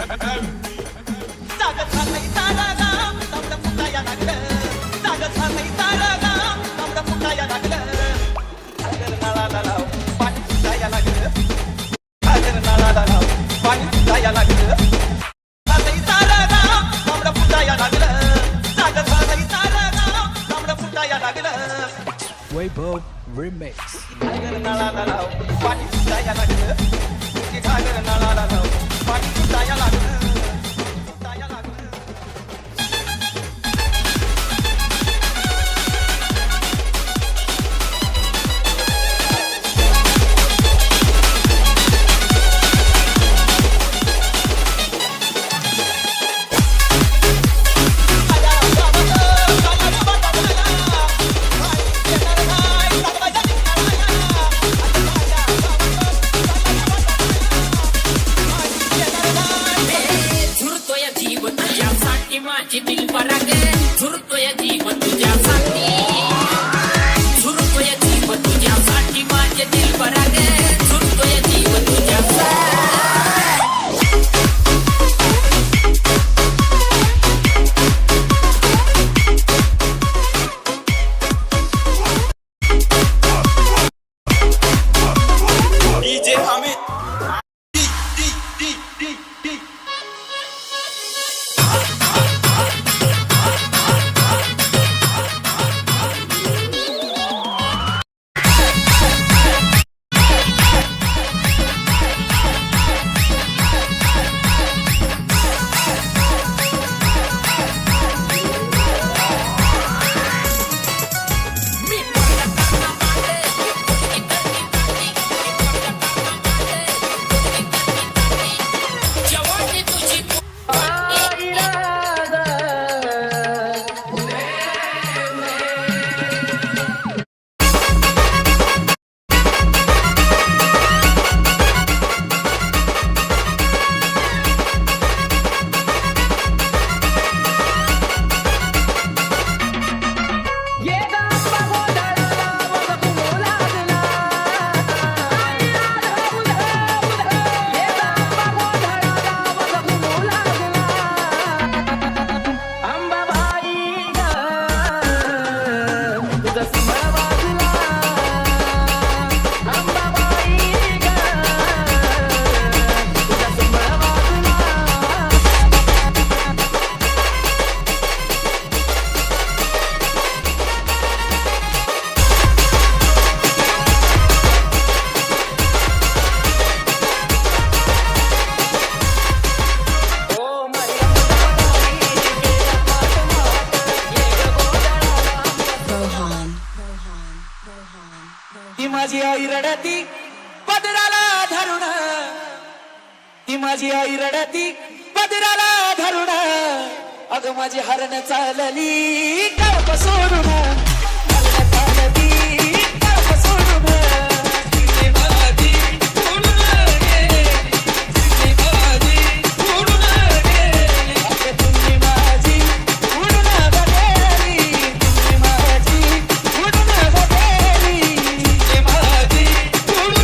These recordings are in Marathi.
जाग झालंय सारं गाव तांबडं फुटाया लागलं. जाग झालंय सारं गाव तांबडं फुटाया लागलं. सागर नळाला लाव पाणी फुटाया लागलं. सागर नळाला लाव पाणी फुटाया लागलं. झालंय सारं गाव तांबडं फुटाया लागलं. जाग झालंय सारं गाव तांबडं फुटाया लागलं. Weibo Remix. सागर नळाला लाव पाणी फुटाया लागलं. सागर नळाला लाव पाणी फुटाया लागलं. फुटाया लागलं. झुरतोय जीव तुझ्यासाठी माझी दिल परागे. झुरतोय जीव तुझ्यासाठी. झुरतोय जीव तुझ्यासाठी माझे दिल परागे. झुरतोय जीव तुझ्यासाठी. DJ Amit. D. जवानी तुझी ती माझी आई रडती पदराला धरून. ती माझी आई रडती पदराला धरून. अगं माझी हरण चालली कळप सोडून. हरण चालली कळप सोडून. तिने माझी सोडून गेली. तिने माझी सोडून गेली. अगं तुम्ही माझी सोडून गेली. तुम्ही माझी सोडून गेली. तिने माझी सोडून गेली.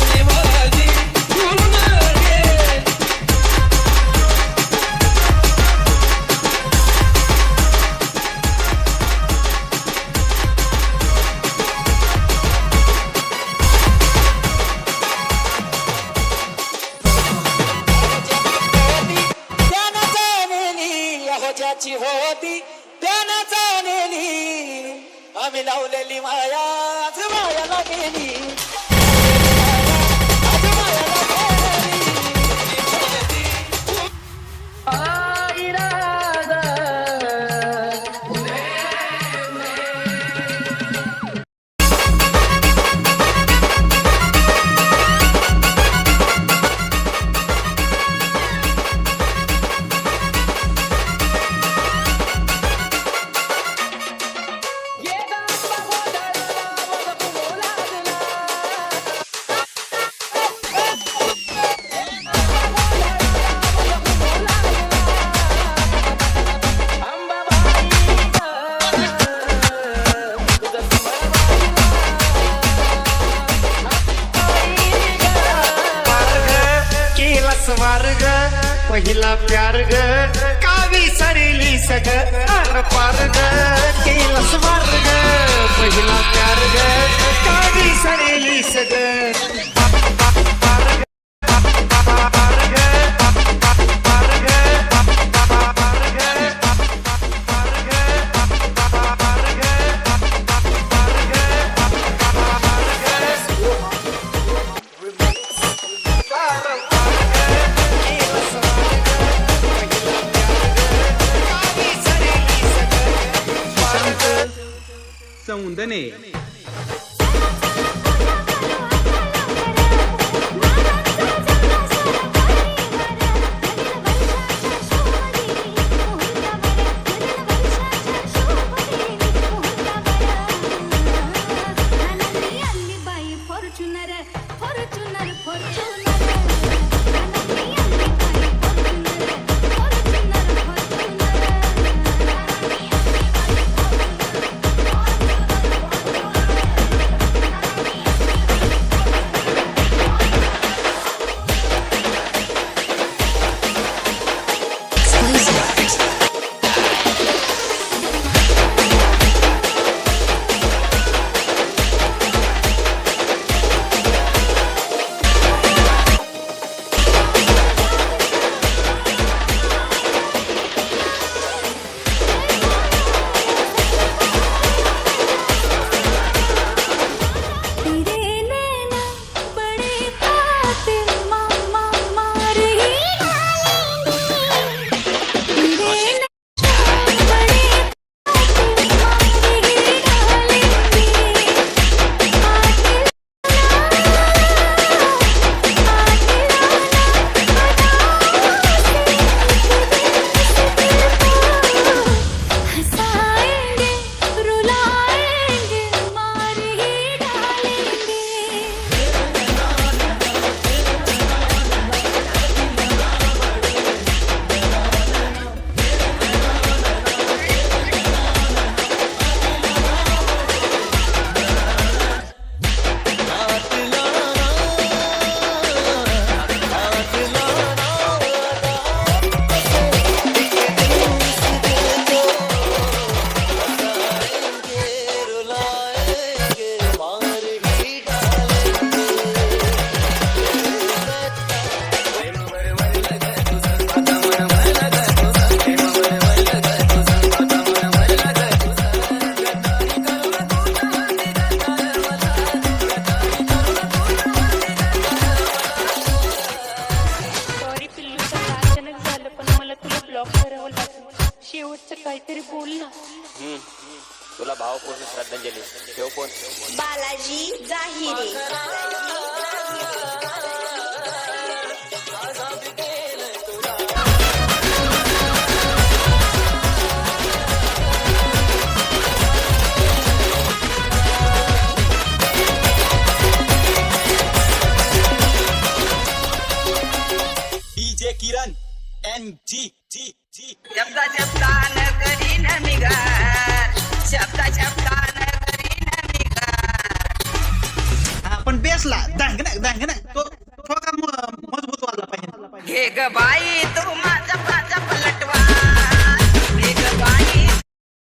तिने माझी सोडून गेली. ज्याची होती त्यानं जाणली. आम्ही लावलेली माया आज मायाला गेली. आज मायाला गेली. पहिला प्यार ग कावी सरेली सग आर पार ग केला स्वार ग पहिला प्यार ग कावी सरेली सग सौंदने शेवटचं काहीतरी बोल ना. तुला भावपूर्ण श्रद्धांजली. ठेव फोन. बालाजी जाहिरे. डीजे किरण NG शब्दा शब्दान करीन मी गार, शब्दा शब्दान करीन मी गार. आपण बेसला धांगणा तो ठोका मजबूत वाजला पाहिजे. हे ग बाई तू